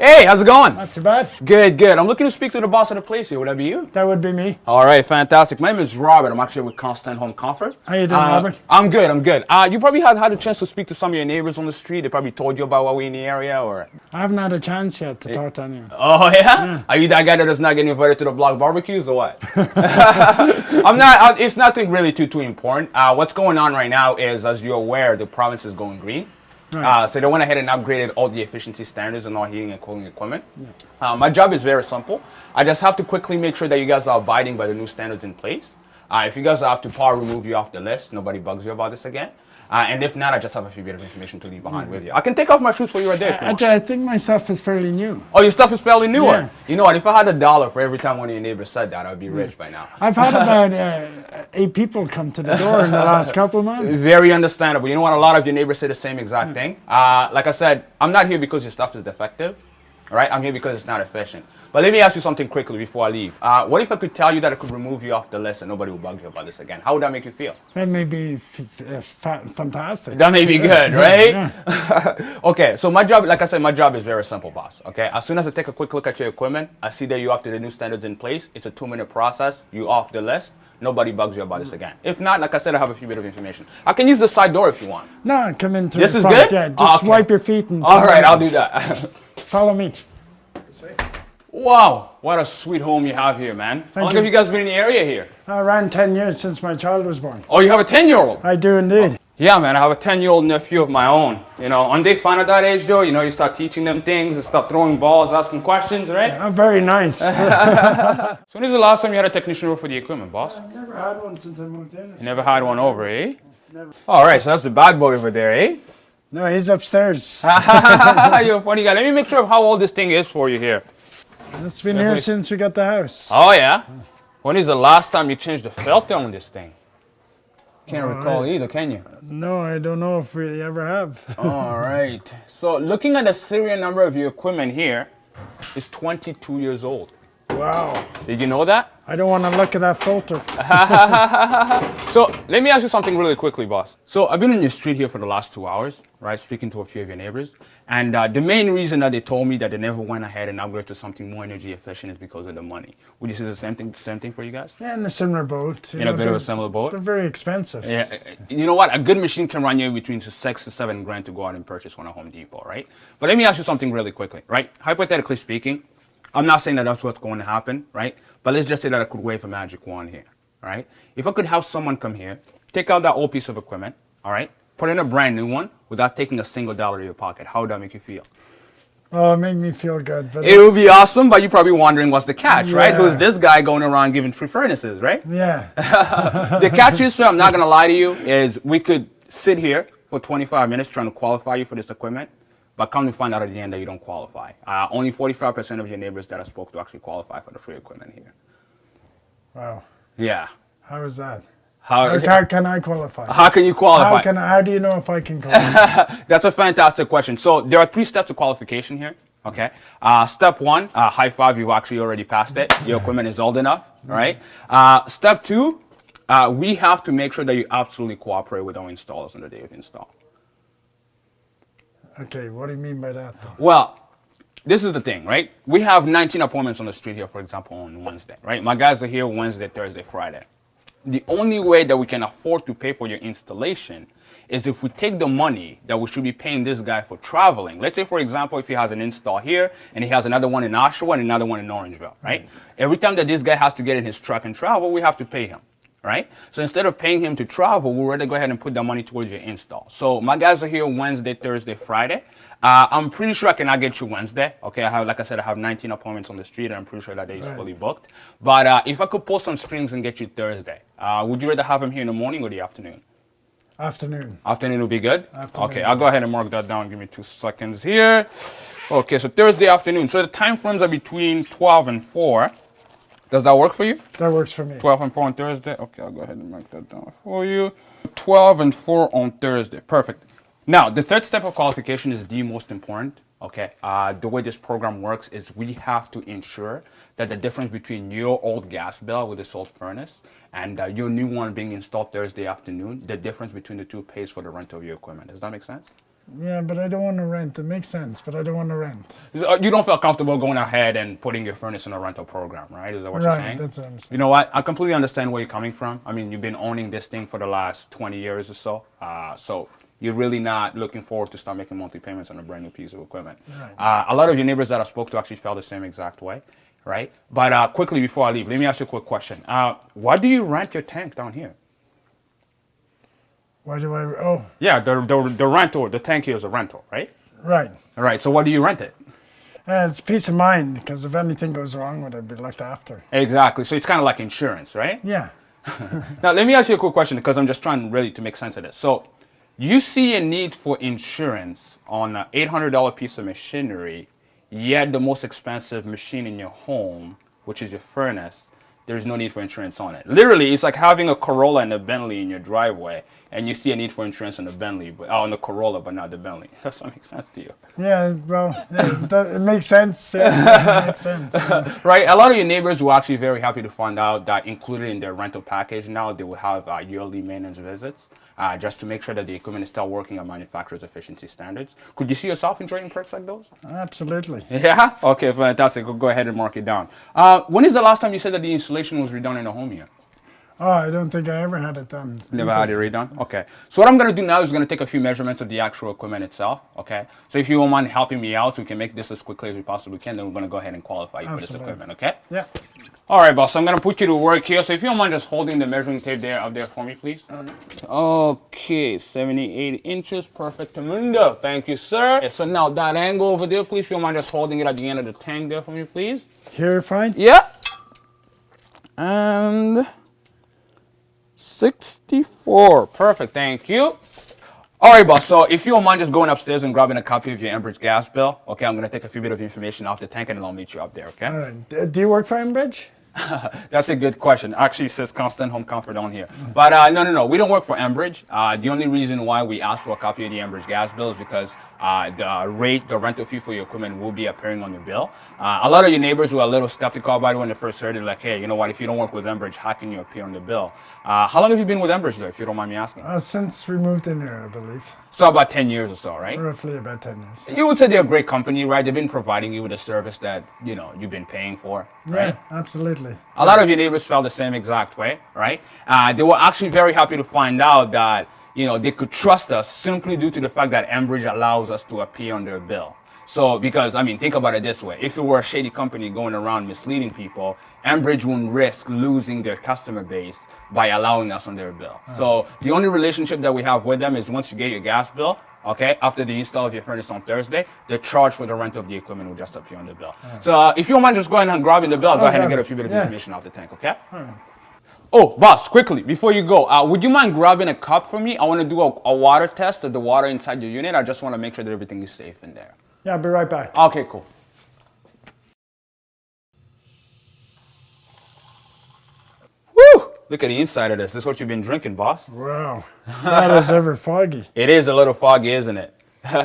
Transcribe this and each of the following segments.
Hey, how's it going? Not too bad. Good, good. I'm looking to speak to the boss of the place here. Would that be you? That would be me. All right, fantastic. My name is Robert. I'm actually with Constant Home Comfort. How you doing, Robert? I'm good, I'm good. You probably had a chance to speak to some of your neighbors on the street. They probably told you about what we're in the area, or... I haven't had a chance yet to talk to anyone. Oh, yeah? Are you that guy that does not get invited to the block barbecues, or what? I'm not. It's nothing really too important. What's going on right now is, as you're aware, the province is going green. Right. So they went ahead and upgraded all the efficiency standards and all heating and cooling equipment. Yeah. My job is very simple. I just have to quickly make sure that you guys are abiding by the new standards in place. If you guys have to power remove you off the list, nobody bugs you about this again. And if not, I just have a few bit of information to leave behind with you. I can take off my shoes for you right there. I think my stuff is fairly new. Oh, your stuff is fairly newer? Yeah. You know what? If I had $1 for every time one of your neighbors said that, I'd be rich by now. I've had about 8 people come to the door in the last couple of months. Very understandable. You know what? A lot of your neighbors say the same exact thing. Like I said, I'm not here because your stuff is defective. All right? I'm here because it's not efficient. But let me ask you something quickly before I leave. What if I could tell you that I could remove you off the list and nobody will bug you about this again? How would that make you feel? That may be fantastic. That may be good, right? Yeah. Okay, so my job, like I said, my job is very simple, boss. Okay, as soon as I take a quick look at your equipment, I see that you're up to the new standards in place. It's a 2-minute process. You off the list. Nobody bugs you about this again. If not, like I said, I have a few bit of information. I can use the side door if you want. No, come in through This the is front. good? Yeah, just wipe your feet and... All right, I'll do that. Follow me. Wow, what a sweet home you have here, man. How long have you guys been in the area here? Around 10 years since my child was born. Oh, you have a 10-year-old? I do indeed. Yeah, man, I have a 10-year-old nephew of my own. You know, when they find at that age, though, you know, you start teaching them things and start throwing balls, asking questions, right? Yeah, very nice. So when is the last time you had a technician over for the equipment, boss? I've never had one since I moved in. You never had one over, eh? Never. All right, so that's the bad boy over there, eh? No, he's upstairs. You're a funny guy. Let me make sure of how old this thing is for you here. It's been here since we got the house. Oh, yeah? When is the last time you changed the filter on this thing? Can't recall either, can you? No, I don't know if we ever have. All right. So looking at the serial number of your equipment here, it's 22 years old. Wow. Did you know that? I don't want to look at that filter. So let me ask you something really quickly, boss. So I've been in the street here for the last 2 hours, right, speaking to a few of your neighbors. And the main reason that they told me that they never went ahead and upgraded to something more energy efficient is because of the money. Would you say the same thing for you guys? Yeah, in a similar boat. In a bit of a similar boat? They're very expensive. Yeah. You know what? A good machine can run you between 6 to 7 grand to go out and purchase one at Home Depot, right? But let me ask you something really quickly, right? Hypothetically speaking, I'm not saying that that's what's going to happen, right? But let's just say that I could wave a magic wand here, right? If I could have someone come here, take out that old piece of equipment, all right? Put in a brand new one without taking a single dollar to your pocket. How would that make you feel? Oh, it made me feel good. But it would be awesome, but you're probably wondering what's the catch, right? Who's this guy going around giving free furnaces, right? Yeah. The catch is, sir, I'm not going to lie to you, is we could sit here for 25 minutes trying to qualify you for this equipment, but come to find out at the end that you don't qualify. Only 45% of your neighbors that I spoke to actually qualify for the free equipment here. Wow. Yeah. How is that? How can I qualify? How can you qualify? How do you know if I can qualify? That's a fantastic question. So there are 3 steps of qualification here. Okay. Step 1, high five, you've actually already passed it. Your equipment is old enough, right? Step 2, we have to make sure that you absolutely cooperate with our installers on the day of install. Okay, what do you mean by that? Well, this is the thing, right? We have 19 appointments on the street here, for example, on Wednesday, right? My guys are here Wednesday, Thursday, Friday. The only way that we can afford to pay for your installation is if we take the money that we should be paying this guy for traveling. Let's say, for example, if he has an install here and he has another one in Oshawa and another one in Orangeville, right? Every time that this guy has to get in his truck and travel, we have to pay him, right? So instead of paying him to travel, we'd rather go ahead and put that money towards your install. So my guys are here Wednesday, Thursday, Friday. I'm pretty sure I cannot get you Wednesday. Okay, like I said, I have 19 appointments on the street, and I'm pretty sure that day is fully booked. But if I could pull some strings and get you Thursday, would you rather have him here in the morning or the afternoon? Afternoon. Afternoon will be good? Afternoon. Okay, I'll go ahead and mark that down. Give me 2 seconds here. Okay, so Thursday afternoon. So the time frames are between 12 and 4. Does that work for you? That works for me. 12 and 4 on Thursday? Okay, I'll go ahead and mark that down for you. 12 and 4 on Thursday. Perfect. Now, the third step of qualification is the most important. Okay, the way this program works is we have to ensure that the difference between your old gas bill with the salt furnace and your new one being installed Thursday afternoon, the difference between the two pays for the rental of your equipment. Does that make sense? Yeah, but I don't want to rent. It makes sense, but I don't want to rent. You don't feel comfortable going ahead and putting your furnace in a rental program, right? Is that what you're saying? Right, that's what I'm saying. You know what? I completely understand where you're coming from. I mean, you've been owning this thing for the last 20 years or so. So you're really not looking forward to start making monthly payments on a brand new piece of equipment. Right. A lot of your neighbors that I spoke to actually felt the same exact way, right? But quickly before I leave, let me ask you a quick question. Why do you rent your tank down here? Why do I? Oh, Yeah, the rental, the tank here is a rental, right? right. All right, so why do you rent it? It's peace of mind because if anything goes wrong with it, I'd be looked after. Exactly, so it's kind of like insurance, right? Yeah. Now, let me ask you a quick question because I'm just trying really to make sense of this. So, you see a need for insurance on an $800 piece of machinery, yet the most expensive machine in your home, which is your furnace, there's no need for insurance on it. Literally, it's like having a Corolla and a Bentley in your driveway, and you see a need for insurance on the Bentley, but on the Corolla, but not the Bentley. Does that make sense to you? Yeah, well, it makes sense. Yeah, it makes sense. Right? A lot of your neighbors were actually very happy to find out that included in their rental package now, they will have yearly maintenance visits just to make sure that the equipment is still working at manufacturer's efficiency standards. Could you see yourself enjoying perks like those? Absolutely. Yeah? Okay, fantastic. Go ahead and mark it down. When is the last time you said that the installation was redone in the home here? Oh, I don't think I ever had it done. Never had it redone? Okay. So what I'm going to do now is going to take a few measurements of the actual equipment itself, okay? So if you don't mind helping me out so we can make this as quickly as we possibly can, then we're going to go ahead and qualify you for this Absolutely. equipment, okay? Yeah. All right, boss. So I'm going to put you to work here. So if you don't mind just holding the measuring tape up there for me, please. Okay, 78 inches. Perfect. Mundo. Thank you, sir. Okay, so now that angle over there, please. If you don't mind just holding it at the end of the tank there for me, please. Here, fine? Yeah. And 64. Perfect. Thank you. All right, boss. So if you don't mind just going upstairs and grabbing a copy of your Enbridge gas bill, okay, I'm going to take a few bit of information off the tank and then I'll meet you up there, okay? All right. Do you work for Enbridge? That's a good question. Actually, it says constant home comfort on here. But no. We don't work for Enbridge. The only reason why we ask for a copy of the Enbridge gas bill is because the rental fee for your equipment will be appearing on your bill. A lot of your neighbors were a little skeptical about it when they first heard it. Like, hey, you know what? If you don't work with Enbridge, how can you appear on the bill? How long have you been with Enbridge, though, if you don't mind me asking? Since we moved in here, I believe. So about 10 years or so, right? Roughly about 10 years. You would say they're a great company, right? They've been providing you with a service that, you've been paying for, right? Yeah, absolutely. A lot of your neighbors felt the same exact way, right? They were actually very happy to find out that, they could trust us simply due to the fact that Enbridge allows us to appear on their bill. So, because, think about it this way. If it were a shady company going around misleading people, Enbridge wouldn't risk losing their customer base by allowing us on their bill. So the only relationship that we have with them is once you get your gas bill, okay, after the install of your furnace on Thursday, the charge for the rental of the equipment will just appear on the bill. So if you don't mind just going and grabbing the bill, go ahead and get a few bit of information off the tank, okay? Oh, boss, quickly, before you go, would you mind grabbing a cup for me? I want to do a water test of the water inside your unit. I just want to make sure that everything is safe in there. Yeah, I'll be right back. Okay, cool. Woo! Look at the inside of this. This is what you've been drinking, boss. Wow. That is ever foggy. It is a little foggy, isn't it?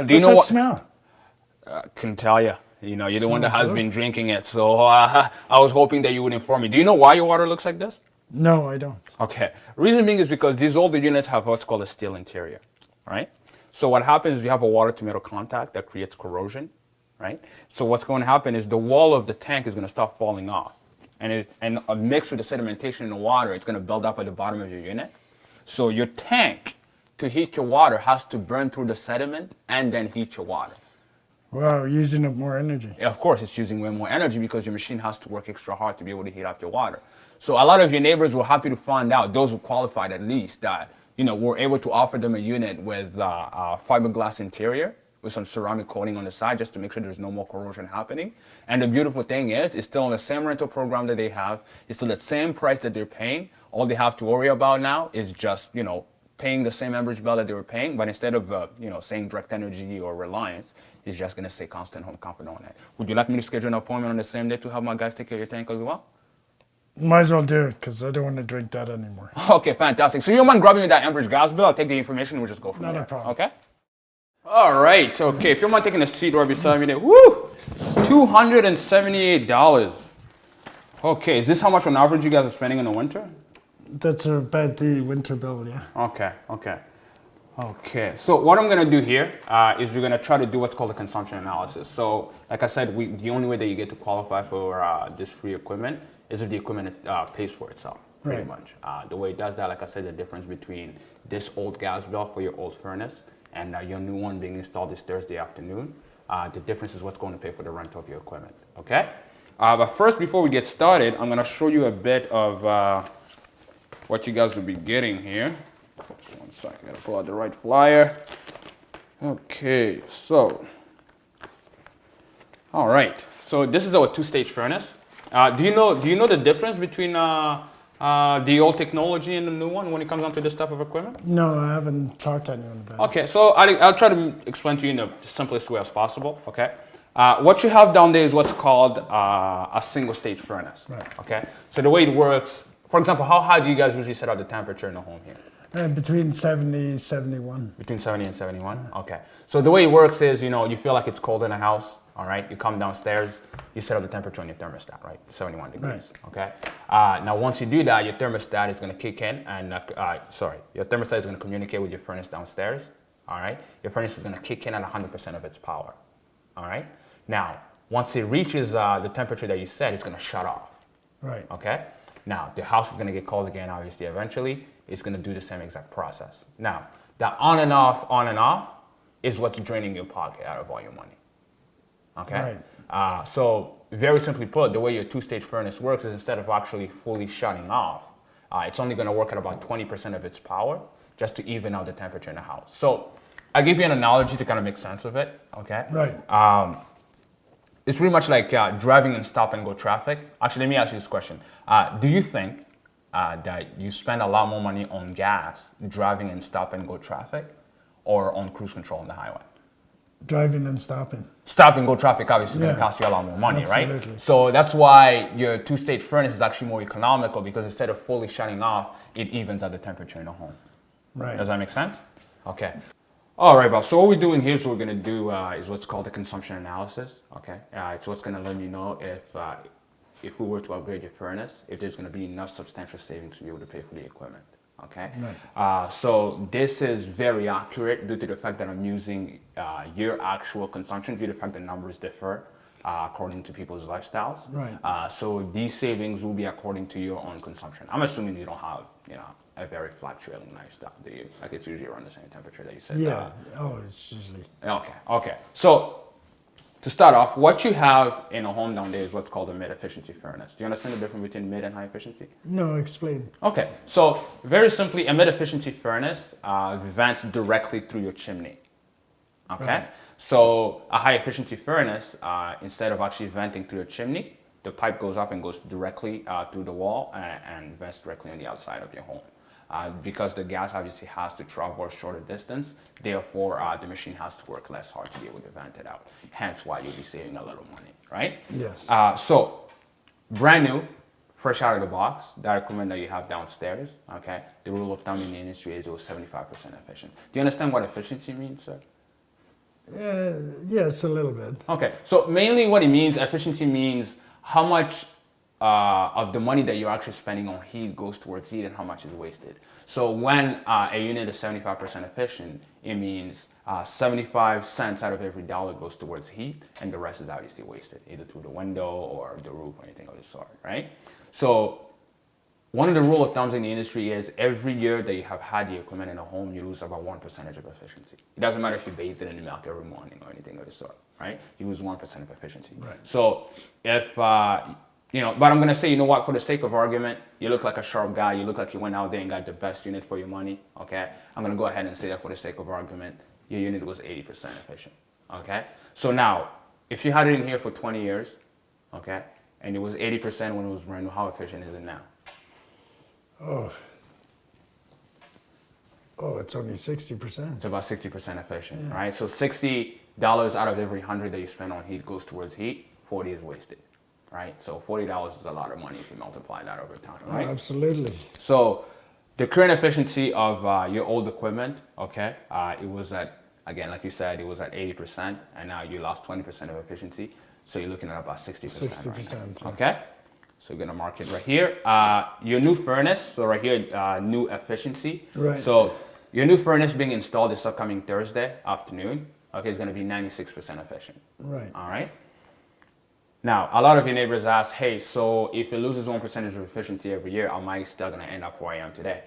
Do you know What's what? the smell? Can tell you. You're the one that Smells has good. been drinking it. So I was hoping that you would inform me. Do you know why your water looks like this? No, I don't. Okay. Reason being is because these older units have what's called a steel interior, right? So what happens is you have a water to metal contact that creates corrosion, right? So what's going to happen is the wall of the tank is going to start falling off. And mixed with the sedimentation in the water, it's going to build up at the bottom of your unit. So your tank, to heat your water, has to burn through the sediment and then heat your water. Wow, using up more energy. Of course, it's using way more energy because your machine has to work extra hard to be able to heat up your water. So a lot of your neighbors were happy to find out, those who qualified at least, that we're able to offer them a unit with fiberglass interior with some ceramic coating on the side just to make sure there's no more corrosion happening. And the beautiful thing is, it's still on the same rental program that they have. It's still the same price that they're paying. All they have to worry about now is just, paying the same Enbridge bill that they were paying, but instead of, saying Direct Energy or Reliance, it's just going to say Constant Home Comfort on it. Would you like me to schedule an appointment on the same day to have my guys take care of your tank as well? Might as well do it because I don't want to drink that anymore. Okay, fantastic. So you don't mind grabbing me that Enbridge gas bill? I'll take the information and we'll just go from there. Not a problem. Okay? All right. Okay, if you don't mind taking a seat right beside me there. Woo! $278. Okay, is this how much on average you guys are spending in the winter? That's about the winter bill, yeah. Okay. Okay, so what I'm gonna do here is we're gonna try to do what's called a consumption analysis. So, like I said, the only way that you get to qualify for this free equipment is if the equipment pays for itself, pretty Right. much. The way it does that, like I said, the difference between this old gas bill for your old furnace and your new one being installed this Thursday afternoon, the difference is what's going to pay for the rental of your equipment, okay? But first, before we get started, I'm gonna show you a bit of what you guys will be getting here. Just 1 second, I gotta pull out the right flyer. Okay, so, all right. So this is our two-stage furnace. Do you know the difference between the old technology and the new one when it comes down to this type of equipment? No, I haven't talked to anyone about it. Okay, so I'll try to explain to you in the simplest way as possible. Okay, what you have down there is what's called a single-stage furnace. Right. Okay, so the way it works, for example, how high do you guys usually set out the temperature in the home here? Between 70 71. Between 70 and 71? Okay. So the way it works is, you feel like it's cold in the house, all right? You come downstairs, you set up the temperature on your thermostat, right? 71 degrees, okay? Now, once you do that, your thermostat is going to kick in and, your thermostat is going to communicate with your furnace downstairs, all right? Your furnace is going to kick in at 100% of its power, all right? Now, once it reaches the temperature that you set, it's going to shut off, Right. okay? Now, the house is going to get cold again, obviously, eventually. It's going to do the same exact process. Now, the on and off is what's draining your pocket out of all your money. Okay? Right. So, very simply put, the way your two-stage furnace works is instead of actually fully shutting off, it's only going to work at about 20% of its power just to even out the temperature in the house. So, I'll give you an analogy to kind of make sense of it. Okay? Right. It's pretty much like driving in stop-and-go traffic. Actually, let me ask you this question. Do you think that you spend a lot more money on gas driving in stop-and-go traffic or on cruise control on the highway? Driving and stopping. Stop-and-go traffic obviously is going to Yeah. cost you a lot more money, right? Absolutely. So that's why your two-stage furnace is actually more economical because instead of fully shutting off, it evens out the temperature in the home. Right. Does that make sense? Okay. All right, Bob. So what we're doing here is what we're going to do is what's called the consumption analysis. Okay. It's what's going to let me know if we were to upgrade your furnace, if there's going to be enough substantial savings to be able to pay for the equipment. Okay. Right. So this is very accurate due to the fact that I'm using your actual consumption, due to the fact that numbers differ according to people's lifestyles. Right. So these savings will be according to your own consumption. I'm assuming you don't have, a very fluctuating lifestyle, do you? Like it's usually around the same temperature that you said. Yeah. Oh, it's usually. Okay. So to start off, what you have in a home down there is what's called a mid-efficiency furnace. Do you understand the difference between mid and high efficiency? No, explain. Okay, so very simply, a mid-efficiency furnace vents directly through your chimney. Okay, Right. so a high-efficiency furnace, instead of actually venting through your chimney, the pipe goes up and goes directly through the wall and vents directly on the outside of your home. Because the gas obviously has to travel a shorter distance, therefore the machine has to work less hard to be able to vent it out. Hence why you'll be saving a little money, right? Yes. So brand new, fresh out of the box, that equipment that you have downstairs, okay, the rule of thumb in the industry is it was 75% efficient. Do you understand what efficiency means, sir? Yes, a little bit. Okay, so mainly what it means, efficiency means how much of the money that you're actually spending on heat goes towards heat and how much is wasted. So when a unit is 75% efficient, it means 75 cents out of every dollar goes towards heat and the rest is obviously wasted, either through the window or the roof or anything of the sort, right? So one of the rule of thumbs in the industry is every year that you have had the equipment in a home, you lose about 1% of efficiency. It doesn't matter if you bathe it in the milk every morning or anything of the sort, right? You lose 1% of efficiency. Right. So if, but I'm going to say, you know what, for the sake of argument, you look like a sharp guy. You look like you went out there and got the best unit for your money, okay? I'm going to go ahead and say that for the sake of argument, your unit was 80% efficient, okay? So now, if you had it in here for 20 years, okay, and it was 80% when it was brand new, how efficient is it now? Oh, it's only 60%. It's about 60% efficient, right? So $60 out of every 100 that you spend on heat goes towards heat, 40 is wasted, right? So $40 is a lot of money if you multiply that over time, right? Absolutely. So the current efficiency of your old equipment, okay, it was at, again, like you said, it was at 80%, and now you lost 20% of efficiency. So you're looking at about 60%. 60%, right now, yeah. okay? So we're gonna mark it right here. Your new furnace, so right here, new efficiency. Right. So Your new furnace being installed this upcoming Thursday afternoon, okay, is going to be 96% efficient. Right. All right. Now, a lot of your neighbors ask, hey, so if it loses 1% of efficiency every year, am I still going to end up where I am today?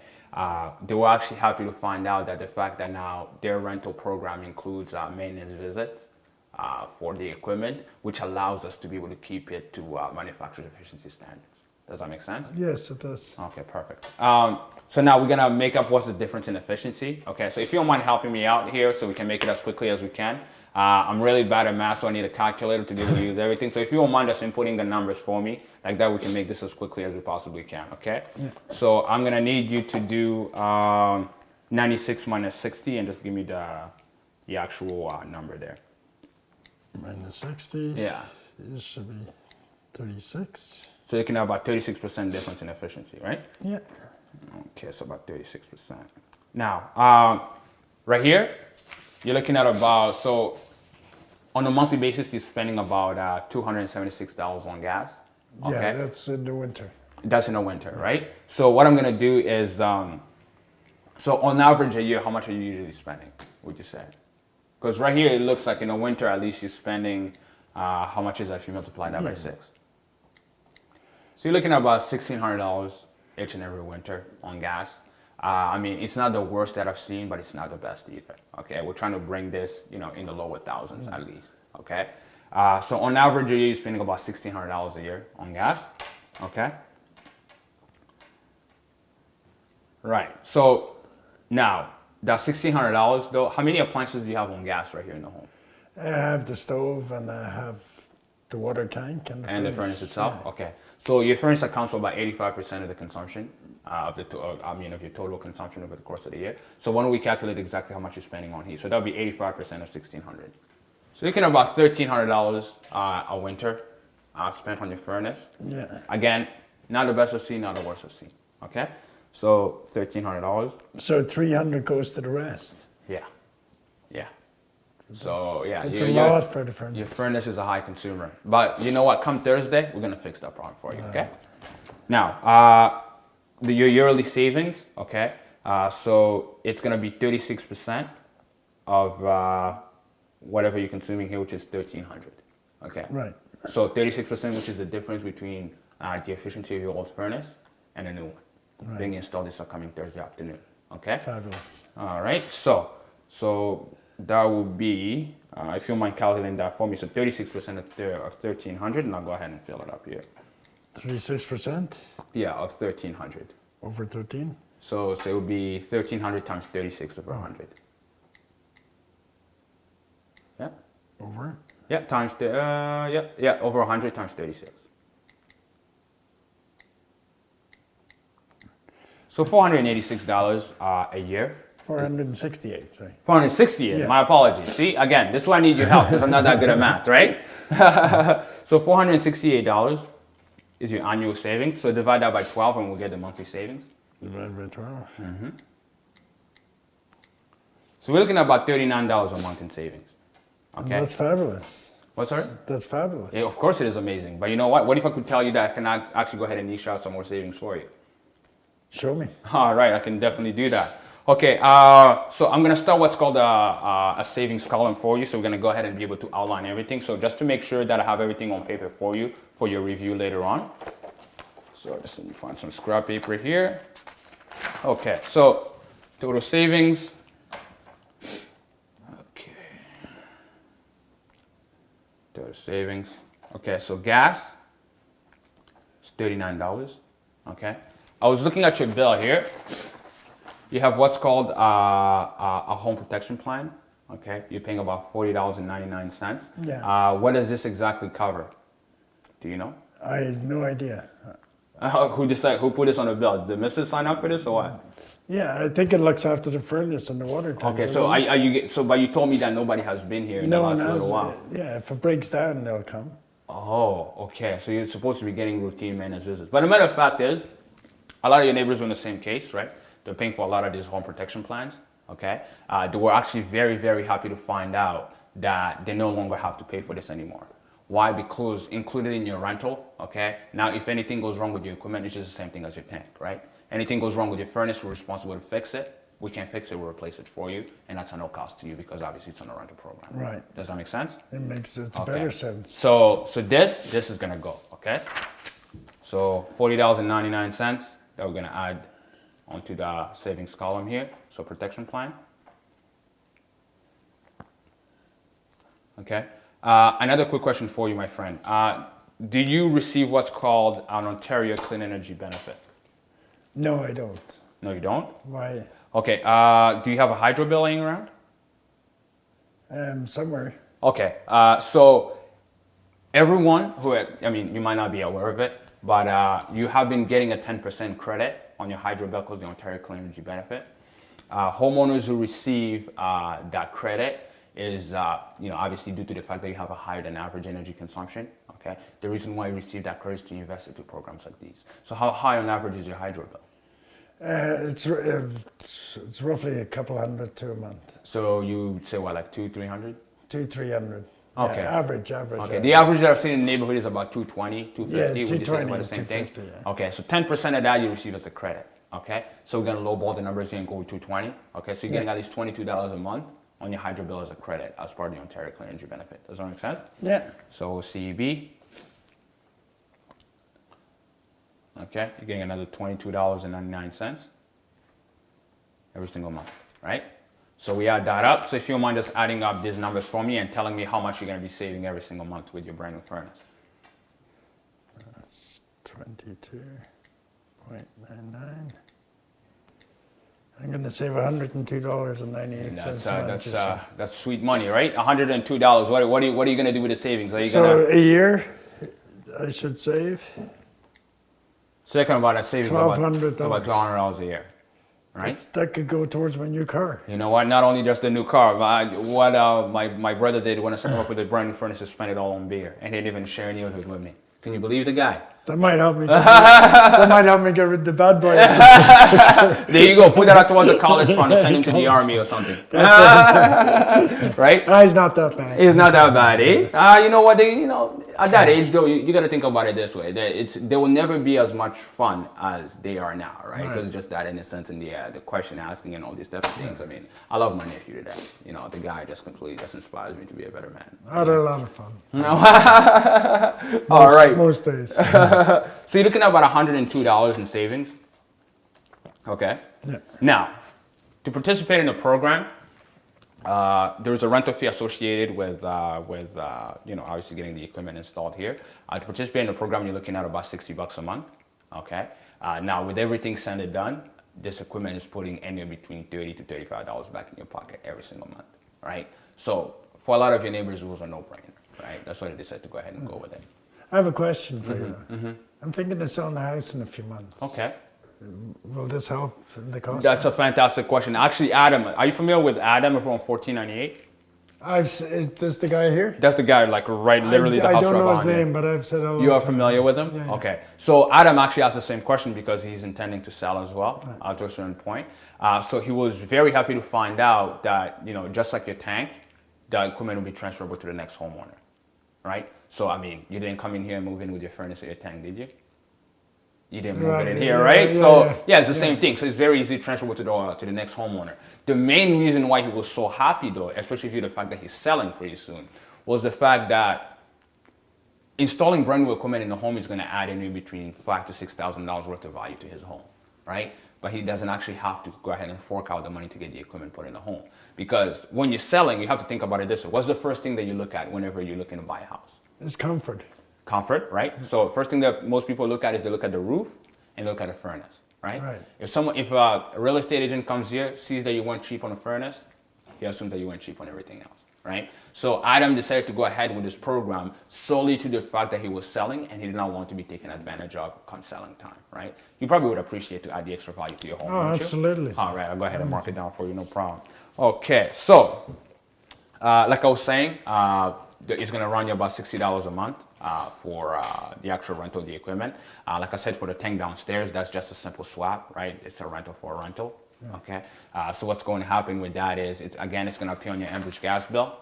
They were actually happy to find out that the fact that now their rental program includes maintenance visits for the equipment, which allows us to be able to keep it to manufacturer's efficiency standards. Does that make sense? Yes, it does. Okay, perfect. So now we're gonna make up what's the difference in efficiency. Okay, so if you don't mind helping me out here so we can make it as quickly as we can. I'm really bad at math, so I need a calculator to be able to use everything. So if you don't mind just inputting the numbers for me, like that, we can make this as quickly as we possibly can, okay? Yeah. So I'm gonna need you to do 96 minus 60 and just give me the actual number there. Minus 60. Yeah. This should be 36. So you can have about 36% difference in efficiency, right? Yeah. Okay, so about 36%. Now, right here, you're looking at about, so on a monthly basis, you're spending about $276 on gas. Okay? Yeah, that's in the winter. That's in the winter, right? So what I'm gonna do is, so on average a year, how much are you usually spending, would you say? Because right here, it looks like in the winter, at least you're spending, how much is that if you multiply that by 6? So you're looking at about $1,600 each and every winter on gas. I mean, it's not the worst that I've seen, but it's not the best either. Okay, we're trying to bring this, in the lower thousands at least. Okay, so on average, a year you're spending about $1,600 a year on gas. Okay, right. So now that $1,600 though, how many appliances do you have on gas right here in the home? I have the stove and I have the water tank and the furnace itself. Yeah. Okay. So your furnace accounts for about 85% of the consumption of your total consumption over the course of the year. So why don't we calculate exactly how much you're spending on heat? So that'll be 85% of 1,600. So you're looking at about $1,300 a winter spent on your furnace. Yeah. Again, not the best I've seen, not the worst I've seen. Okay. So $1,300. So 300 goes to the rest. Yeah. Yeah. So yeah, it's a lot for the furnace. Your furnace is a high consumer, but you know what? Come Thursday, we're gonna fix that problem for you. Okay. Now, your yearly savings. Okay. So it's gonna be 36% of whatever you're consuming here, which is 1,300. Okay. Right. So 36%, which is the difference between the efficiency of your old furnace and a new one being installed this upcoming Thursday afternoon. Okay. Fabulous. All right. So that would be, if you don't mind calculating that for me, so 36% of 1,300, and I'll go ahead and fill it up here. 36%? Yeah, of 1,300. Over 13? So it would be 1,300 times 36 over 100. Yeah. Over? Yeah, times over 100 times 36. So $486 a year. 468, sorry. 468, yeah. My apologies. See, again, this is why I need your help because I'm not that good at math, right? So $468 is your annual savings. So divide that by 12 and we'll get the monthly savings. Divide by 12. Mm-hmm. So we're looking at about $39 a month in savings. Okay. That's fabulous. What's that? That's fabulous. Yeah, of course it is amazing. But you know what? What if I could tell you that I can actually go ahead and niche out some more savings for you? Show me. All right, I can definitely do that. Okay, so I'm going to start what's called a savings column for you. So we're going to go ahead and be able to outline everything. So just to make sure that I have everything on paper for you for your review later on. So just let me find some scrap paper here. Okay, so total savings. Okay. Total savings. Okay, so gas is $39. Okay. I was looking at your bill here. You have what's called a home protection plan. Okay, you're paying about $40.99. Yeah. What does this exactly cover? Do you know? I have no idea. Who put this on the bill? Did the missus sign up for this or what? Yeah, I think it looks after the furnace and the water tank. Okay, so but you told me that nobody has been here in the last little while. Yeah, if it breaks down, they'll come. Oh, okay. So you're supposed to be getting routine maintenance visits. But the matter of fact is, a lot of your neighbors are in the same case, right? They're paying for a lot of these home protection plans, okay? They were actually very, very happy to find out that they no longer have to pay for this anymore. Why? Because included in your rental, okay? Now, if anything goes wrong with your equipment, it's just the same thing as your tank, right? Anything goes wrong with your furnace, we're responsible to fix it, we can fix it, we'll replace it for you, and that's at no cost to you because obviously it's on a rental program. Right. Does that make sense? It makes Okay. better sense. So this is gonna go, okay? So $40.99 that we're gonna add onto the savings column here. So protection plan. Okay. Another quick question for you, my friend. Do you receive what's called an Ontario Clean Energy benefit? No, I don't. No, you don't? Why? Okay. Do you have a hydro bill laying around? Somewhere. Okay. So everyone who, I mean, you might not be aware of it, but you have been getting a 10% credit on your hydro bill called the Ontario Clean Energy benefit. Homeowners who receive that credit is, obviously due to the fact that you have a higher than average energy consumption. Okay. The reason why you receive that credit is to invest into programs like these. So how high on average is your hydro bill? It's roughly a couple hundred to a month. So you say what, like 200-300? 200-300. Okay. Yeah, average. Okay. The average that I've seen in the neighborhood is about 220, 250. Yeah, Would you say it's 220, about the same thing? 250, yeah. Okay. So 10% of that you receive as a credit. Okay. So we're gonna lowball the numbers here and go with 220. Okay. So you're getting at least $22 a month on your hydro bill as a credit as part of the Ontario Clean Energy benefit. Does that make sense? Yeah. So CEB. Okay. You're getting another $22.99 every single month, right? So we add that up. So if you don't mind just adding up these numbers for me and telling me how much you're going to be saving every single month with your brand new furnace. That's 22.99. I'm going to save $102.98. That's sweet money, right? $102. What are you going to do with the savings? Are you So a year, I should save talking about a savings of $1,200. about $200 a year, right? That could go towards my new car. You know what? Not only just the new car, but what my brother did when I started off with the brand new furnace, is spend it all on beer, and he didn't even share any of it with me. Can you believe the guy? That might help me. That might help me get rid of the bad boy. There you go. Put that out towards the college fund and send him to the army or something. Right? He's not that bad. It's not that bad, eh? You know what? At that age, though, you got to think about it this way: they will never be as much fun as they are now, right? Because just that innocence and the question asking and all these types of things. I mean, I love my nephew to death. You know, the guy just completely inspires me to be a better man. I had a lot of fun. All right. Most days. So you're looking at about $102 in savings. Okay. Yeah. Now, to participate in the program, there's a rental fee associated with obviously getting the equipment installed here. To participate in the program, you're looking at about $60 a month. Okay. Now, with everything said and done, this equipment is putting anywhere between $30 to $35 back in your pocket every single month, right? So for a lot of your neighbors, it was a no-brainer, right? That's why they decided to go ahead and go with it. I have a question for you. I'm thinking of selling the house in a few months. Okay. Will this help in the cost? That's a fantastic question. Actually, Adam, are you familiar with Adam from 1498? Is this the guy here? That's the guy, like literally the house I don't know his behind you. name, but I've said hello. You are to familiar with him? Yeah. Okay. So Adam actually asked the same question because he's intending to sell as well to a certain point. So he was very happy to find out that, just like your tank, the equipment will be transferable to the next homeowner, right? So, I mean, you didn't come in here and move in with your furnace or your tank, did you? You didn't move it in here, right? It's the same thing. So it's very easy to transferable to the next homeowner. The main reason why he was so happy, though, especially due to the fact that he's selling pretty soon, was the fact that installing brand new equipment in the home is going to add anywhere between $5,000 to $6,000 worth of value to his home, right? But he doesn't actually have to go ahead and fork out the money to get the equipment put in the home. Because when you're selling, you have to think about it this way. What's the first thing that you look at whenever you're looking to buy a house? It's comfort. Comfort, right? So first thing that most people look at is they look at the roof and look at the furnace, right? If a real estate agent comes here, sees that you went cheap on the furnace, he assumes that you went cheap on everything else, right? So Adam decided to go ahead with this program solely to the fact that he was selling and he did not want to be taken advantage of come selling time, right? You probably would appreciate to add the extra value to your home, wouldn't you? Absolutely. All right, I'll go ahead and mark it down for you, no problem. Okay, so like I was saying, it's going to run you about $60 a month for the actual rental of the equipment. Like I said, for the tank downstairs, that's just a simple swap, right? It's a rental for a rental. Okay. So what's going to happen with that is, it's going to appear on your Enbridge gas bill.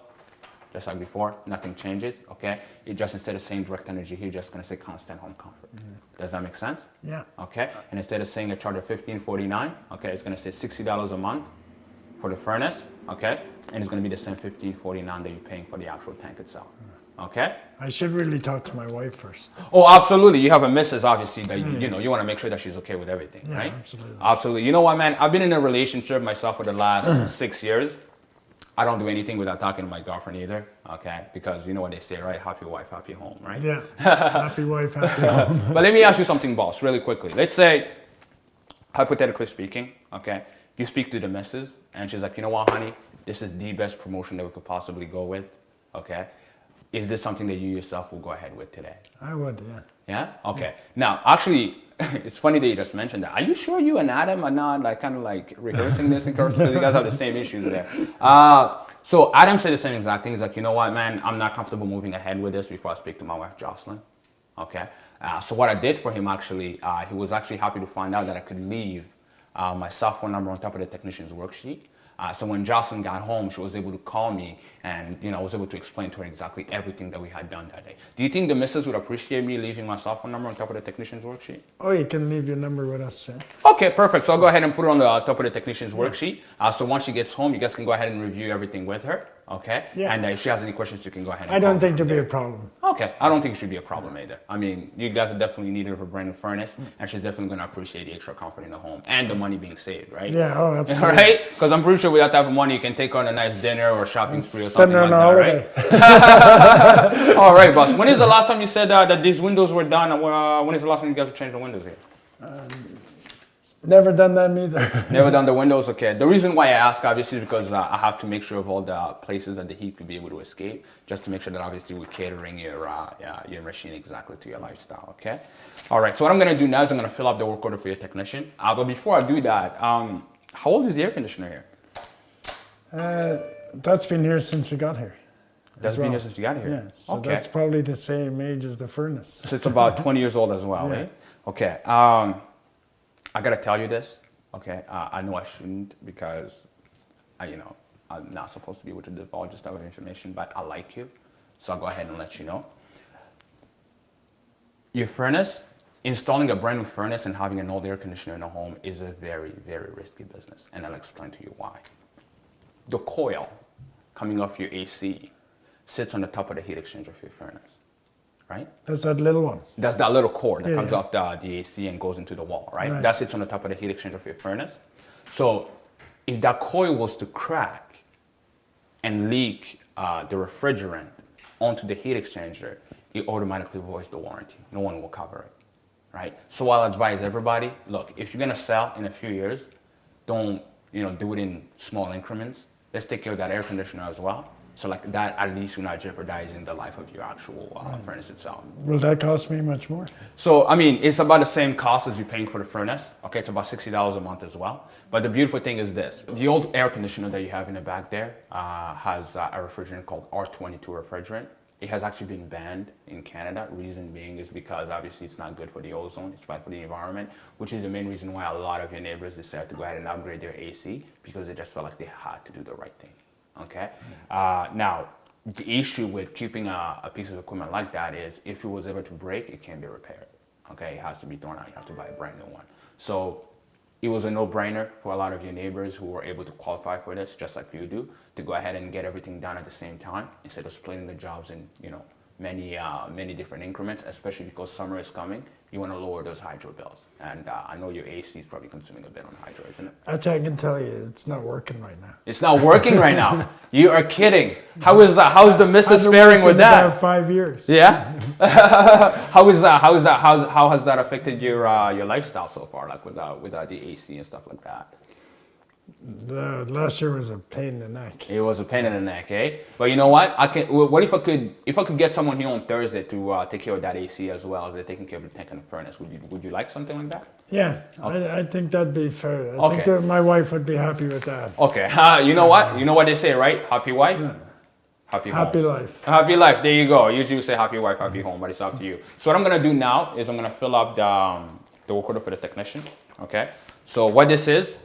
just like before. Nothing changes, okay? It just, instead of saying direct energy here, you're just gonna say constant home comfort. Does that make sense? Yeah. Okay, and instead of saying a charge of $15.49, okay, it's gonna say $60 a month for the furnace, okay? And it's gonna be the same $15.49 that you're paying for the actual tank itself, okay? I should really talk to my wife first. Oh, absolutely. You have a missus, obviously, that you know, you wanna make sure that she's okay with everything, Yeah, right? absolutely. Absolutely. You know what, man? I've been in a relationship myself for the last 6 years. I don't do anything without talking to my girlfriend either, okay? Because you know what they say, right? Happy wife, happy home, right? Yeah. Happy wife, happy home. But let me ask you something, boss, really quickly. Let's say, hypothetically speaking, okay, you speak to the missus, and she's like, you know what, honey, this is the best promotion that we could possibly go with, okay? Is this something that you yourself will go ahead with today? I would, yeah. Yeah? Okay. Now, actually, it's funny that you just mentioned that. Are you sure you and Adam are not like kind of like rehearsing this? Because you guys have the same issues there. So Adam said the same exact thing. He's like, you know what, man, I'm not comfortable moving ahead with this before I speak to my wife, Jocelyn. Okay. So what I did for him, actually, he was actually happy to find out that I could leave my cell phone number on top of the technician's worksheet. So when Jocelyn got home, she was able to call me, and you know, I was able to explain to her exactly everything that we had done that day. Do you think the missus would appreciate me leaving my cell phone number on top of the technician's worksheet? Oh, you can leave your number with us, yeah. Okay, perfect. So I'll go ahead and put it on the top of the technician's worksheet. So once she gets home, you guys can go ahead and review everything with her. Okay. Yeah. And if she has any questions, you can go ahead and I don't call think her there'll be there. a problem. Okay, I don't think it should be a problem either. I mean, you guys are definitely needed for brand new furnace, and she's definitely going to appreciate the extra comfort in the home and the money being saved, right? Yeah, oh, All absolutely. right? Because I'm pretty sure with that type of money, you can take her on a nice dinner or shopping spree or Send something her like on a that, holiday. right? All right, boss. When is the last time you said that these windows were done? When is the last time you guys changed the windows here? Never done that either. Never done the windows? Okay. The reason why I ask, obviously, is because I have to make sure of all the places that the heat could be able to escape, just to make sure that obviously we're catering your machine exactly to your lifestyle, okay? All right, so what I'm gonna do now is I'm gonna fill up the work order for your technician. But before I do that, how old is the air conditioner here? That's been here since we got here. That's been here since you got here? Yeah, so okay. that's probably the same age as the furnace. So it's about 20 years old as well, Yeah. right? Okay. I gotta tell you this, okay? I know I shouldn't because, I'm not supposed to be able to divulge this type of information, but I like you, so I'll go ahead and let you know. Your furnace, installing a brand new furnace and having an old air conditioner in a home is a very, very risky business, and I'll explain to you why. The coil coming off your AC sits on the top of the heat exchanger for your furnace, right? That's that little one. That's that little cord that Yeah, comes yeah. off the AC and goes into the wall, right? Right. That sits on the top of the heat exchanger for your furnace. So if that coil was to crack and leak the refrigerant onto the heat exchanger, it automatically voids the warranty. No one will cover it, right? So I'll advise everybody, look, if you're gonna sell in a few years, don't do it in small increments. Let's take care of that air conditioner as well. So like that, at least you're not jeopardizing the life of your actual furnace itself. Will that cost me much more? So, I mean, it's about the same cost as you're paying for the furnace. Okay, it's about $60 a month as well. But the beautiful thing is this. The old air conditioner that you have in the back there has a refrigerant called R22 refrigerant. It has actually been banned in Canada. Reason being is because obviously it's not good for the ozone, it's bad for the environment, which is the main reason why a lot of your neighbors decided to go ahead and upgrade their AC because they just felt like they had to do the right thing. Okay. Now, the issue with keeping a piece of equipment like that is if it was ever to break, it can't be repaired. Okay, it has to be thrown out. You have to buy a brand new one. So it was a no-brainer for a lot of your neighbors who were able to qualify for this, just like you do, to go ahead and get everything done at the same time instead of splitting the jobs in many different increments. Especially because summer is coming, you want to lower those hydro bills. And I know your AC is probably consuming a bit on hydro, isn't it? Actually, I can tell you, it's not working right now. It's not working right now. You are kidding. How is that? How's the missus faring with that? About 5 years. Yeah. How is that? How is that? How has that affected your lifestyle so far? Like with the AC and stuff like that. The last year was a pain in the neck. It was a pain in the neck, eh? But you know what? What if I could get someone here on Thursday to take care of that AC as well as they're taking care of the tank and the furnace? Would you like something like that? Yeah, I think that'd be fair. I Okay. think that my wife would be happy with that. Okay. You know what? You know what they say, right? Happy wife, happy home. Happy life. Happy life. There you go. Usually we say happy wife, happy home, but it's up to you. So what I'm gonna do now is I'm gonna fill up the work order for the technician. Okay. So what this is,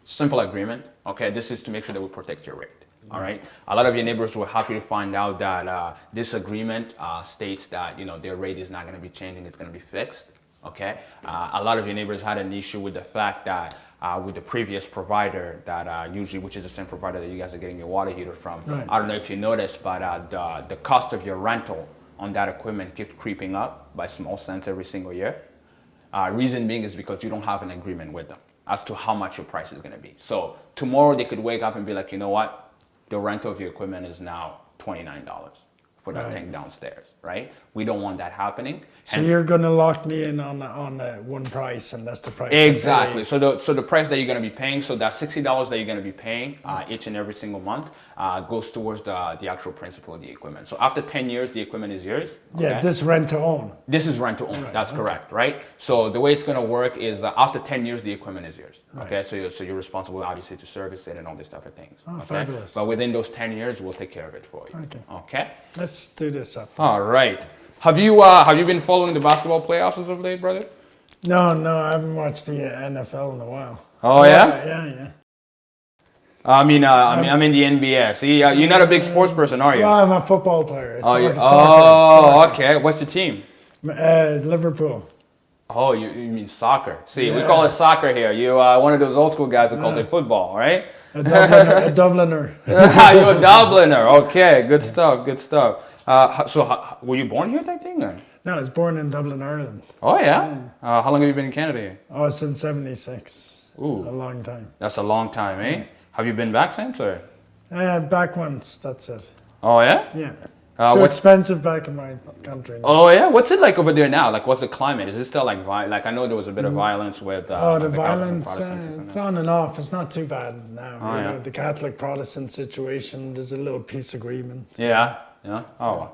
simple agreement. Okay. This is to make sure that we protect your rate. All right. A lot of your neighbors were happy to find out that this agreement states that their rate is not going to be changing; it's going to be fixed. Okay. A lot of your neighbors had an issue with the fact that with the previous provider that usually, which is the same provider that you guys are getting your water heater from. Right. I don't know if you noticed, but the cost of your rental on that equipment keeps creeping up by small cents every single year. Reason being is because you don't have an agreement with them as to how much your price is going to be. So tomorrow they could wake up and be like, you know what? The rental of your equipment is now $29 for that thing downstairs, right? We don't want that happening. So you're going to lock me in on one price, and that's the price. Exactly. So the price that you're going to be paying, so that $60 that you're going to be paying each and every single month goes towards the actual principal of the equipment. So after 10 years, the equipment is yours. Okay? Yeah, this rent to own. This is rent to own. Right. That's correct, right? So the way it's going to work is after 10 years, the equipment is yours. Right. Okay, so you're responsible, obviously, to service it and all these type of things. Oh, okay? fabulous. But within those 10 years, we'll take care of it for you. Okay. Okay? Let's do this up. All right. Have you been following the basketball playoffs as of late, brother? No, I haven't watched the NFL in a while. Oh yeah? Yeah. I'm in the NBA. See, you're not a big sports person, are you? Well, I'm a football player. Soccer. Okay. What's your team? Liverpool. Oh, you mean soccer? See, we call it soccer here. You one of those old school guys who calls it football, right? A Dubliner. You're a Dubliner. Okay, good stuff. So, were you born here, type thing? Or? No, I was born in Dublin, Ireland. Oh yeah. How long have you been in Canada here? Oh, since '76. Ooh, a long time. That's a long time, eh? Yeah. Have you been back since, or? Back once. That's it. Oh yeah. Yeah. Too expensive back in my country now. Oh yeah, what's it like over there now? Like, what's the climate? Is it still like I know there was a bit of violence with. The violence. It's on and off. It's not too bad now. Oh, you know, the Catholic Protestant situation. There's a little peace agreement. Yeah. Oh,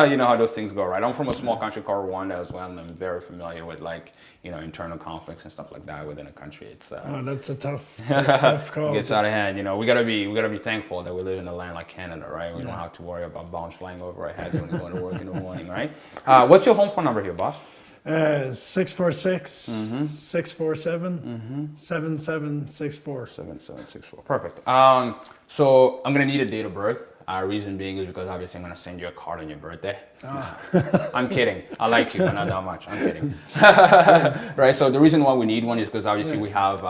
you know how those things go, right? I'm from a small country called Rwanda as well, and I'm very familiar with internal conflicts and stuff like that within a country. It's that's a tough call. It gets out of hand. We gotta be thankful that we live in a land like Canada, right? We don't have to worry about bombs flying over our heads when we go to work in the morning, right? What's your home phone number here, boss? 646 647 7764. 7764. Perfect. So I'm gonna need a date of birth. Reason being is because obviously I'm gonna send you a card on your birthday. I'm kidding. I like you, but not that much. I'm kidding. Right. So the reason why we need one is because obviously we have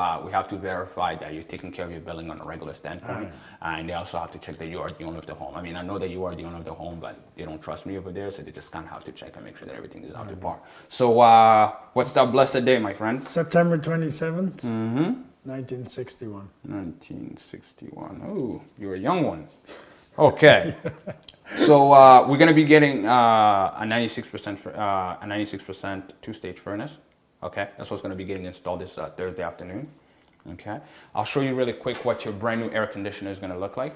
to verify that you're taking care of your billing on a regular standpoint, and they also have to check that you are the owner of the home. I mean, I know that you are the owner of the home, but they don't trust me over there, so they just kind of have to check and make sure that everything is up to par. So what's that blessed day, my friend? September 27th. 1961. 1961. Oh, you're a young one. Okay. So we're gonna be getting a 96% two-stage furnace. Okay, that's what's gonna be getting installed this Thursday afternoon. Okay, I'll show you really quick what your brand new air conditioner is gonna look like.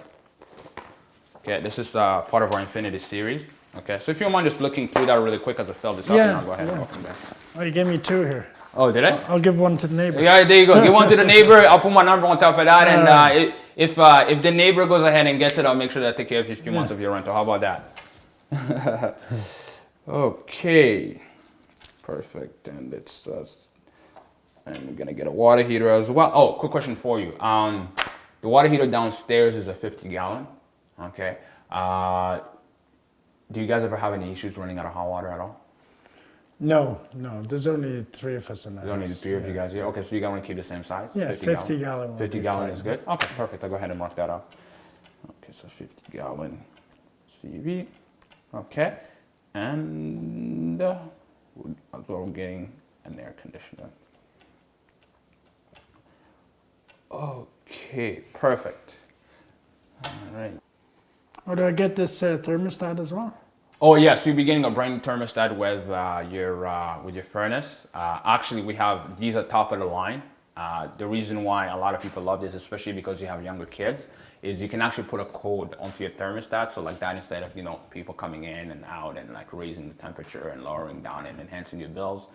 Okay, this is part of our Infinity series. Okay, so if you don't mind just looking through that really quick as I fill this up, and I'll go ahead and welcome back. Oh, you gave me two here. Oh, did I? I'll give one to the neighbor. Yeah, there you go. Give one to the neighbor. I'll put my number on top of that, and if the neighbor goes ahead and gets it, I'll make sure that I take care of you a few months of your rental. How about that? Okay, perfect. And it's and we're gonna get a water heater as well. Oh, quick question for you. The water heater downstairs is a 50-gallon. Okay. Do you guys ever have any issues running out of hot water at all? No. There's only three of us in the house. There's only three of you guys here. Okay, so you guys want to keep the same size? Yeah, 50 gallon. 50 gallon is good. Okay, perfect. I'll go ahead and mark that up. Okay, so 50 gallon CV. Okay, and as well, I'm getting an air conditioner. Okay, perfect. All right. Or do I get this thermostat as well? Oh yes, you'll be getting a brand new thermostat with your furnace. Actually, we have these at top of the line. The reason why a lot of people love this, especially because you have younger kids, is you can actually put a code onto your thermostat. So like that, instead of people coming in and out and like raising the temperature and lowering down and enhancing your bills,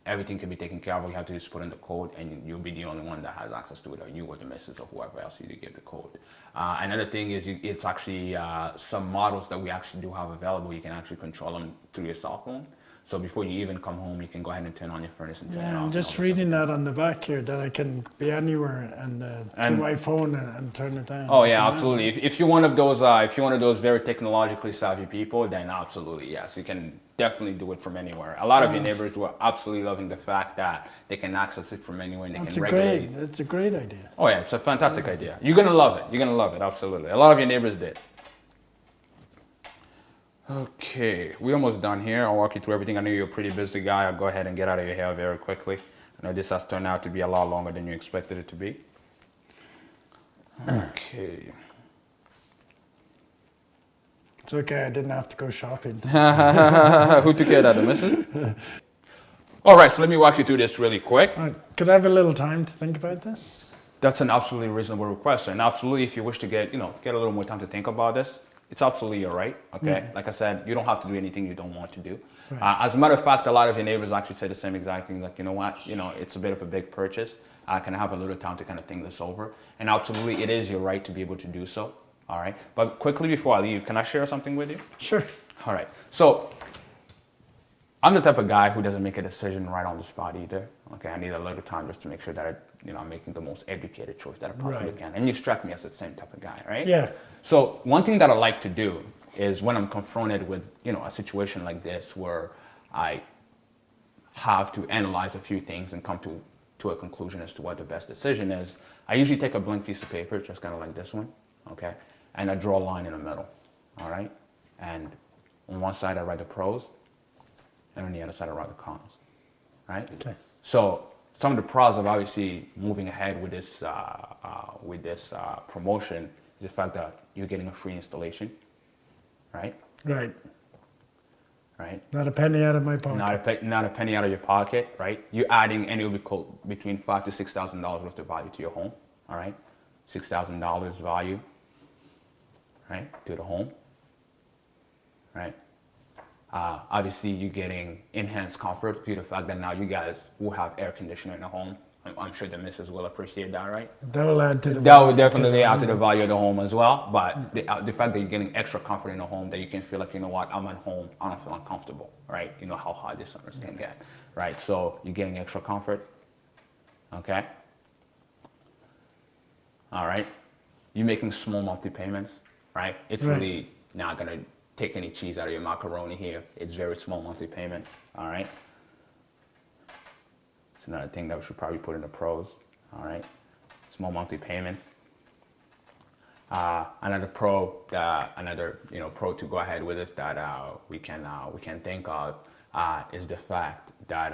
everything can be taken care of. You have to just put in the code, and you'll be the only one that has access to it, or you or the missus or whoever else you give the code. Another thing is it's actually some models that we actually do have available. You can actually control them through your cell phone. So before you even come home, you can go ahead and turn on your furnace and turn it Yeah, off. I'm just reading that on the back here that I can be anywhere and to my phone and turn it down. Oh yeah, absolutely. If you're one of those, if you're one of those very technologically savvy people, then absolutely yes, you can definitely do it from anywhere. A lot of your neighbors were absolutely loving the fact that they can access it from anywhere and they That's can a regulate. great. That's a great idea. Oh yeah, it's a fantastic idea. You're gonna love it. You're gonna love it. Absolutely. A lot of your neighbors did. Okay, we're almost done here. I'll walk you through everything. I know you're a pretty busy guy. I'll go ahead and get out of your hair very quickly. I know this has turned out to be a lot longer than you expected it to be. Okay. It's okay. I didn't have to go shopping. Who took care of that, the missus? All right, so let me walk you through this really quick. Could I have a little time to think about this? That's an absolutely reasonable request, and absolutely, if you wish to get a little more time to think about this, it's absolutely your right. Okay, like I said, you don't have to do anything you don't want to do. Right. As a matter of fact, a lot of your neighbors actually say the same exact thing. Like, you know what, it's a bit of a big purchase. Can I have a little time to kind of think this over? And absolutely, it is your right to be able to do so. All right, but quickly before I leave, can I share something with you? Sure. All right, so I'm the type of guy who doesn't make a decision right on the spot either. Okay, I need a little time just to make sure that I'm making the most educated choice that I possibly Right. can. And you strike me as the same type of guy, right? Yeah. So one thing that I like to do is when I'm confronted with a situation like this where I have to analyze a few things and come to a conclusion as to what the best decision is, I usually take a blank piece of paper, just kind of like this one, okay, and I draw a line in the middle, all right? And on one side I write the pros, and on the other side I write the cons, right? Okay. So some of the pros of obviously moving ahead with this promotion is the fact that you're getting a free installation, right? Right. Right. Not a penny out of my pocket. Not a penny out of your pocket, right? You're adding anywhere between $5,000 to $6,000 worth of value to your home, all right? $6,000 value, right, to the home, right? Obviously, you're getting enhanced comfort due to the fact that now you guys will have air conditioning in the home. I'm sure the missus will appreciate that, right? That will add to the. That would definitely add to the value of the home as well. But the fact that you're getting extra comfort in the home, that you can feel like, you know what, I'm at home, I don't feel uncomfortable, right? You know how hot this summers can get, right? So you're getting extra comfort, okay? All right. You're making small monthly payments, right? It's Right. really not gonna take any cheese out of your macaroni here. It's very small monthly payment, all right? It's another thing that we should probably put in the pros, all right? Small monthly payment. Another pro, pro to go ahead with it that we can think of is the fact that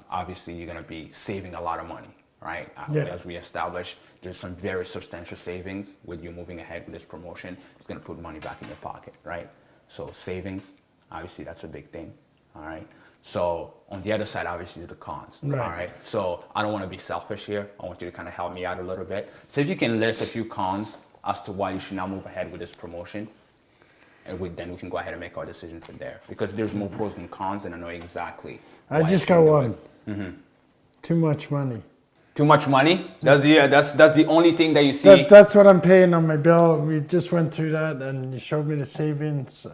obviously you're gonna be saving a lot of money, right? Yeah. As we established, there's some very substantial savings with you moving ahead with this promotion. It's gonna put money back in your pocket, right? So savings, obviously that's a big thing, all right? So on the other side, obviously, is the cons, Right. all right? So I don't want to be selfish here. I want you to kind of help me out a little bit. So if you can list a few cons as to why you should not move ahead with this promotion, and then we can go ahead and make our decision from there. Because there's more pros than cons, and I know exactly. I why just you got shouldn't do one. it. Too much money. Too much money? That's the only thing that you see. That's what I'm paying on my bill. We just went through that, and you showed me the savings.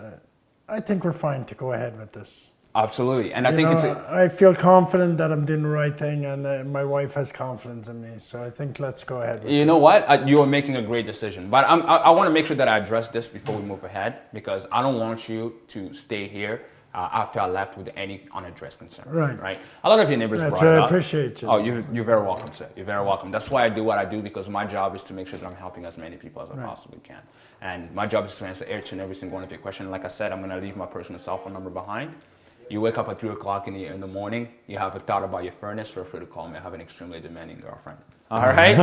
I think we're fine to go ahead with this. Absolutely, and I think I feel confident that I'm doing the right thing, and my wife has confidence in me. So I think let's go ahead with You this. know what? You are making a great decision. But I want to make sure that I address this before we move ahead, because I don't want you to stay here after I left with any unaddressed concerns. Right. Right. A lot of your neighbors That's brought it I up. appreciate you. Oh, you're very welcome, sir. You're very welcome. That's why I do what I do, because my job is to make sure that I'm helping as many people as I possibly can. And my job is to answer each and every single one of your questions. Like I said, I'm going to leave my personal cell phone number behind. You wake up at 3 o'clock in the morning, you have a thought about your furnace, feel free to call me. I have an extremely demanding girlfriend. All right?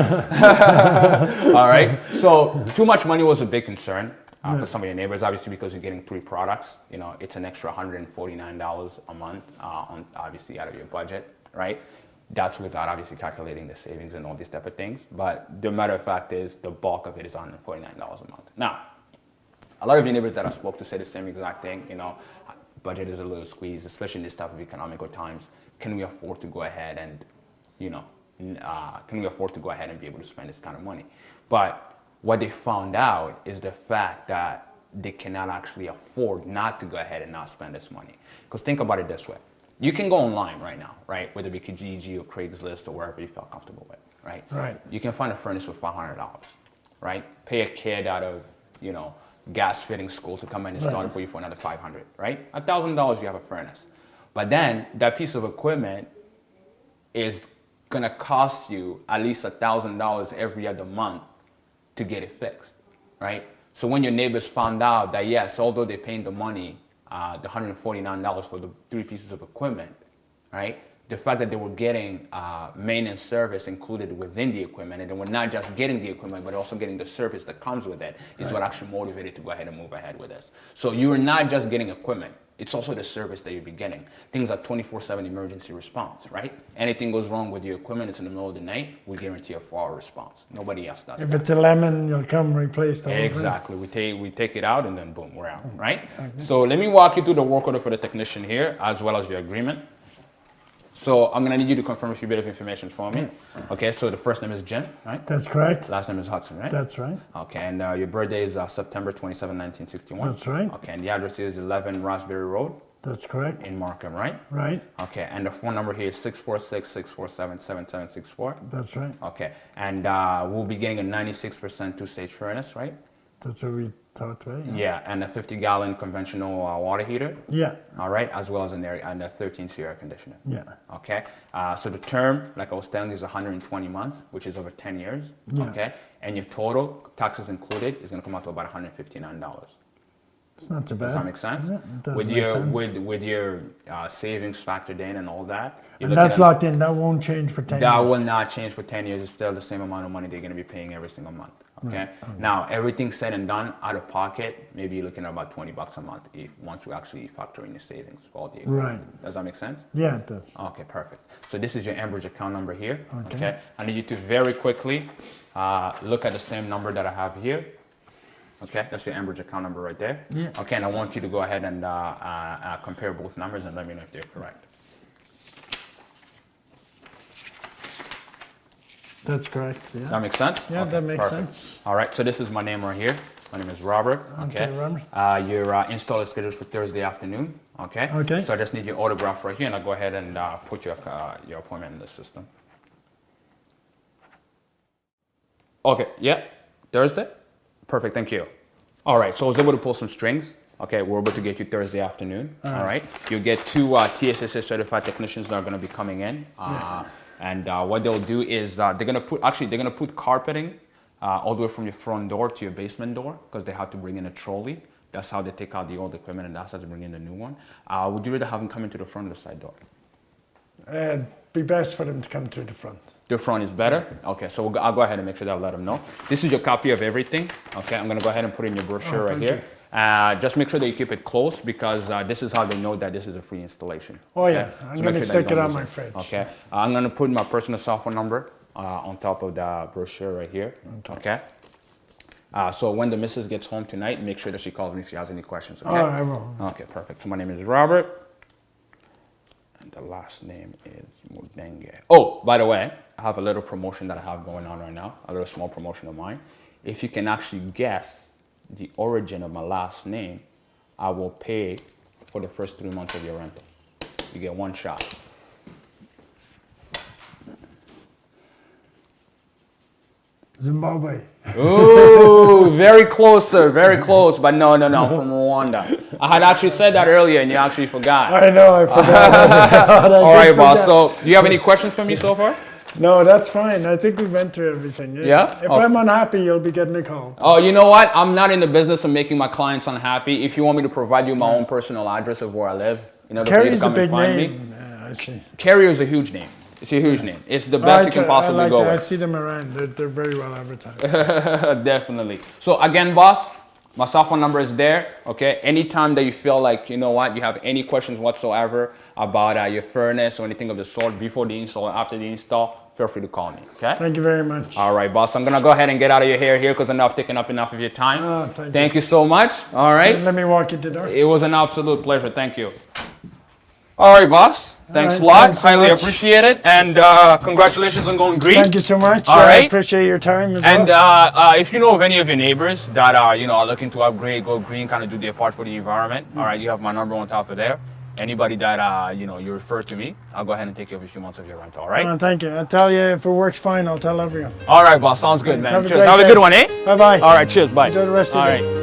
All right. So too much money was a big concern for some of your neighbors, obviously, because you're getting 3 products. You know, it's an extra $149 a month, on obviously out of your budget, right? That's without obviously calculating the savings and all these type of things. But the matter of fact is, the bulk of it is $149 a month. Now, a lot of your neighbors that I spoke to say the same exact thing. You know, budget is a little squeezed, especially in this type of economical times. Can we afford to go ahead and, can we afford to go ahead and be able to spend this kind of money? But what they found out is the fact that they cannot actually afford not to go ahead and not spend this money. Because think about it this way. You can go online right now, right? Whether it be Kijiji or Craigslist or wherever you feel comfortable with, right? Right. You can find a furnace for $500, right? Pay a kid out of, gas fitting school to come in and start it for you for another $500, right? $1,000, you have a furnace. But then that piece of equipment is gonna cost you at least $1,000 every other month to get it fixed, right? So when your neighbors found out that yes, although they're paying the money, the $149 for the 3 pieces of equipment, right? The fact that they were getting maintenance service included within the equipment, and they were not just getting the equipment, but also getting the service that comes with it, is what actually motivated to go ahead and move ahead with this. So you are not just getting equipment. It's also the service that you'll be getting. Things like 24/7 emergency response, right? Anything goes wrong with your equipment, it's in the middle of the night, we guarantee a 4-hour response. Nobody else does If that. it's a lemon, you'll come replace the whole thing. Exactly. We take it out and then boom, we're out, right? Okay. So let me walk you through the work order for the technician here, as well as your agreement. So I'm gonna need you to confirm a few bit of information for me. Okay, so the first name is Jim, right? That's correct. Last name is Hudson, right? That's right. Okay, and your birthday is September 27, 1961. That's right. Okay, and the address is 11 Raspberry Road That's correct. in Markham, right? Right. Okay, and the phone number here is 646-647-7764. That's right. Okay, and we'll be getting a 96% two-stage furnace, right? That's what we talked about. Yeah, and a 50-gallon conventional water heater. Yeah. All right, as well as a 13-seat air conditioner. Yeah. Okay, so the term, like I was telling you, is 120 months, which is over 10 years. Yeah. Okay, and your total, taxes included, is going to come out to about $159. It's not too bad. Does that make sense? Yeah, it does with make your sense. with your savings factored in and all that. And that's locked in. That won't change for 10 That years. will not change for 10 years. It's still the same amount of money they're going to be paying every single month. Okay. Now, everything said and done, out of pocket, maybe you're looking at about $20 a month once you actually factor in your savings for all the equipment. Right. Does that make sense? Yeah, it does. Okay, perfect. So this is your Enbridge account number here. Okay. I need you to very quickly look at the same number that I have here. Okay, that's your Enbridge account number right there. Yeah. Okay, and I want you to go ahead and compare both numbers and let me know if they're correct. That's correct. Yeah. That makes sense? Yeah, Okay, that makes perfect. sense. All right, so this is my name right here. My name is Robert. Okay. Robert. Your install is scheduled for Thursday afternoon. Okay. Okay. So I just need your autograph right here, and I'll go ahead and put your appointment in the system. Okay. Yeah. Thursday. Perfect. Thank you. All right. So I was able to pull some strings. Okay, we're able to get you Thursday afternoon. All right. You'll get 2 TSSA certified technicians that are going to be coming in. And what they'll do is they're gonna put carpeting all the way from your front door to your basement door, because they have to bring in a trolley. That's how they take out the old equipment, and that's how they bring in the new one. Would you rather have them come into the front or the side door? It'd be best for them to come through the front. The front is better? Okay, so I'll go ahead and make sure that I'll let them know. This is your copy of everything. Okay, I'm gonna go ahead and put in your brochure right here. Just make sure that you keep it close, because this is how they know that this is a free installation. Oh okay? yeah, I'm So going make to sure that you stick it don't on lose my fridge. Okay, I'm going to put my personal cell phone number on top of the brochure right here. Okay. So when the missus gets home tonight, make sure that she calls me if she has any questions. Okay? Oh, I will. Okay, perfect. So my name is Robert, and the last name is Mudenge. Oh, by the way, I have a little promotion that I have going on right now, a little small promotion of mine. If you can actually guess the origin of my last name, I will pay for the first 3 months of your rental. You get 1 shot. Zimbabwe. Ooh, very close, sir. Very close, but no, from Rwanda. I had actually said that earlier, and you actually forgot. I know, I forgot. All right, boss. So, do you have any questions for me so far? No, that's fine. I think we went through everything. Yeah? If I'm unhappy, you'll be getting a call. Oh, you know what? I'm not in the business of making my clients unhappy. If you want me to provide you my own personal address of where I live, in order for you to Carrier's a come big and find me. name. Yeah, I see. Carrier is a huge name. It's a huge name. It's the best you can possibly go I with. see them around. They're very well advertised. Definitely. So again, boss, my cell phone number is there. Okay. Anytime that you feel like, you know what, you have any questions whatsoever about your furnace or anything of the sort before the install or after the install, feel free to call me. Okay. Thank you very much. All right, boss. I'm gonna go ahead and get out of your hair here because I've taken up enough of your time. Thank you so much. All right. Let me walk you to the door. It was an absolute pleasure. Thank you. All right, boss. Thanks a lot. Thanks so Highly much. appreciate it. And congratulations on going green. Thank you so much. All I right. appreciate your time as And well. if you know of any of your neighbors that are looking to upgrade, go green, kind of do their part for the environment, all right, you have my number on top of there. Anybody that you refer to me, I'll go ahead and take care of a few months of your rent. All right. Thank you. I tell you, if it works fine, I'll tell everyone. All right, boss. Sounds good, man. Have a Cheers. great Have a day. good one, eh? Bye bye. All right. Cheers. Bye. Enjoy the rest of All the right. day.